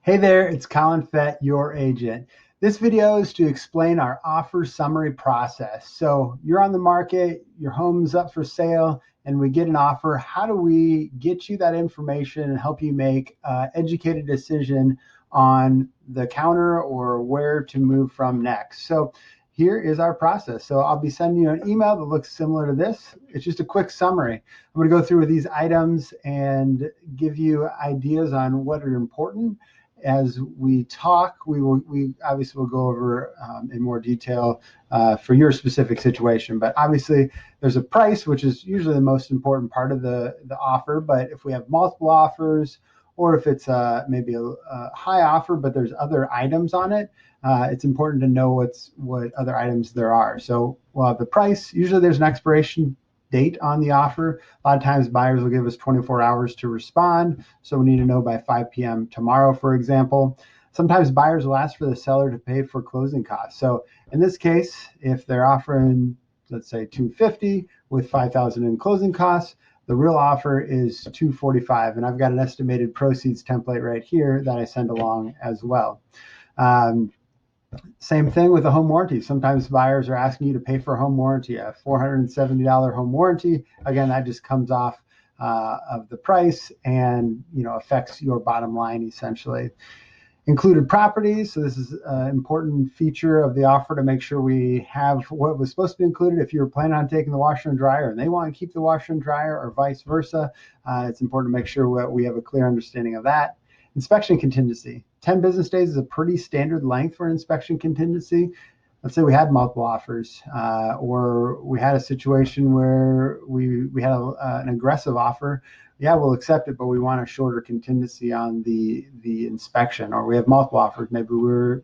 Hey there, it's Colin Fett, your agent. This video is to explain our offer summary process. So you're on the market, your home's up for sale, and we get an offer. How do we get you that information and help you make an educated decision on the counter or where to move from next? So here is our process. So I'll be sending you an email that looks similar to this. It's just a quick summary. I'm going to go through these items and give you ideas on what are important. As we talk, we obviously will go over in more detail for your specific situation. But obviously, there's a price, which is usually the most important part of the offer. But if we have multiple offers, or if it's maybe a high offer, but there's other items on it, it's important to know what other items there are. So, well, the price, usually there's an expiration date on the offer. A lot of times buyers will give us 24 hours to respond. So we need to know by 5 p.m. tomorrow, for example. Sometimes buyers will ask for the seller to pay for closing costs. So in this case, if they're offering, let's say $250 with $5,000 in closing costs, the real offer is $245. And I've got an estimated proceeds template right here that I send along as well. Same thing with a home warranty. Sometimes buyers are asking you to pay for a home warranty, a $470 home warranty. Again, that just comes off of the price and affects your bottom line essentially. Included properties. So this is an important feature of the offer to make sure we have what was supposed to be included. If you're planning on taking the washer and dryer and they want to keep the washer and dryer or vice versa, it's important to make sure we have a clear understanding of that. Inspection contingency. 10 business days is a pretty standard length for an inspection contingency. Let's say we had multiple offers or we had a situation where we had an aggressive offer. Yeah, we'll accept it, but we want a shorter contingency on the inspection. Or we have multiple offers. Maybe we're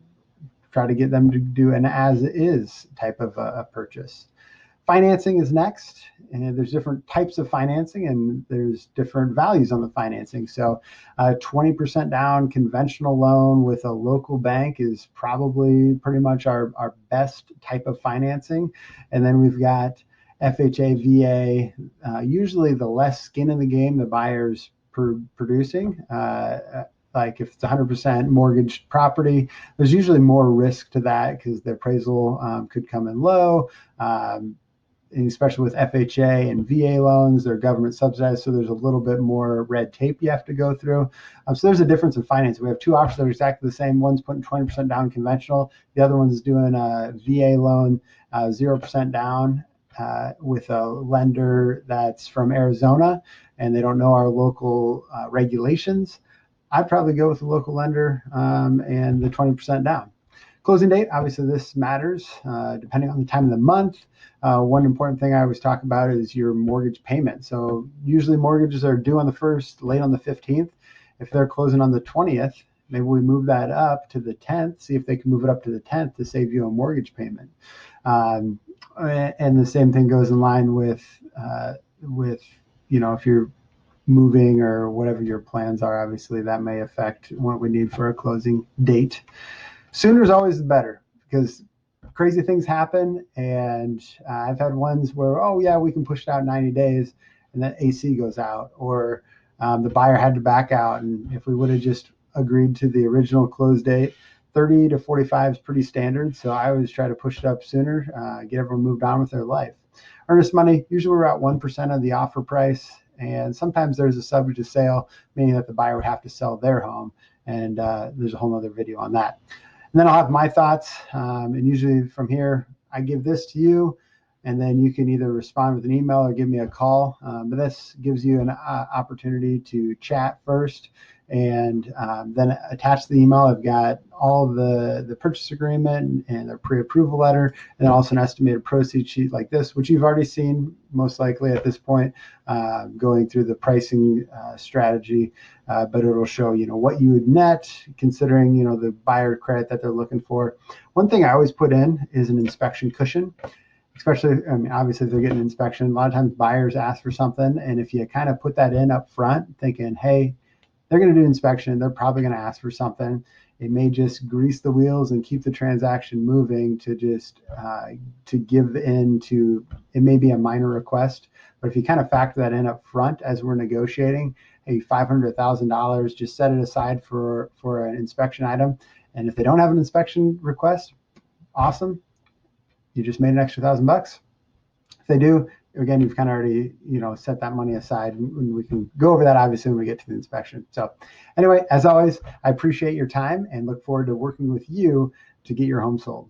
trying to get them to do an as-is type of a purchase. Financing is next, and there's different types of financing and there's different values on the financing. So 20% down conventional loan with a local bank is probably pretty much our best type of financing. And then we've got FHA, VA, usually the less skin in the game the buyer's producing. Like if it's 100% mortgaged property, there's usually more risk to that because the appraisal could come in low. And especially with FHA and VA loans, they're government subsidized, so there's a little bit more red tape you have to go through. So there's a difference in financing. We have two offers that are exactly the same. One's putting 20% down conventional. The other one's doing a VA loan, 0% down with a lender that's from Arizona, and they don't know our local regulations. I'd probably go with the local lender and the 20% down. Closing date, obviously this matters depending on the time of the month. One important thing I always talk about is your mortgage payment. So usually mortgages are due on the 1st, late on the 15th. If they're closing on the 20th, maybe we move that up to the 10th, see if they can move it up to the 10th to save you a mortgage payment. And the same thing goes in line with if you're moving or whatever your plans are, obviously that may affect what we need for a closing date. Sooner is always the better because crazy things happen. And I've had ones where, oh yeah, we can push it out 90 days and then AC goes out or the buyer had to back out. And if we would have just agreed to the original close date, 30 to 45 is pretty standard. So I always try to push it up sooner, get everyone moved on with their life. Earnest money, usually we're at 1% of the offer price. And sometimes there's a subject to sale, meaning that the buyer would have to sell their home. And there's a whole other video on that. And then I'll have my thoughts. And usually from here, I give this to you, and then you can either respond with an email or give me a call. But this gives you an opportunity to chat first. And then attached to the email, I've got all the purchase agreement and the pre-approval letter, and then also an estimated proceeds sheet like this, which you've already seen most likely at this point, going through the pricing strategy. But it'll show, what you would net considering, the buyer credit that they're looking for. One thing I always put in is an inspection cushion. Especially, obviously if they're getting an inspection, a lot of times buyers ask for something. And if you kind of put that in up front thinking, hey, they're going to do inspection, they're probably going to ask for something. It may just grease the wheels and keep the transaction moving to just to give in to, it may be a minor request, but if you kind of factor that in up front as we're negotiating, a $500,000, just set it aside for an inspection item. And if they don't have an inspection request, awesome. You just made an extra $1,000. If they do, again, you've kind of already, set that money aside, and we can go over that obviously when we get to the inspection. So anyway, as always, I appreciate your time and look forward to working with you to get your home sold.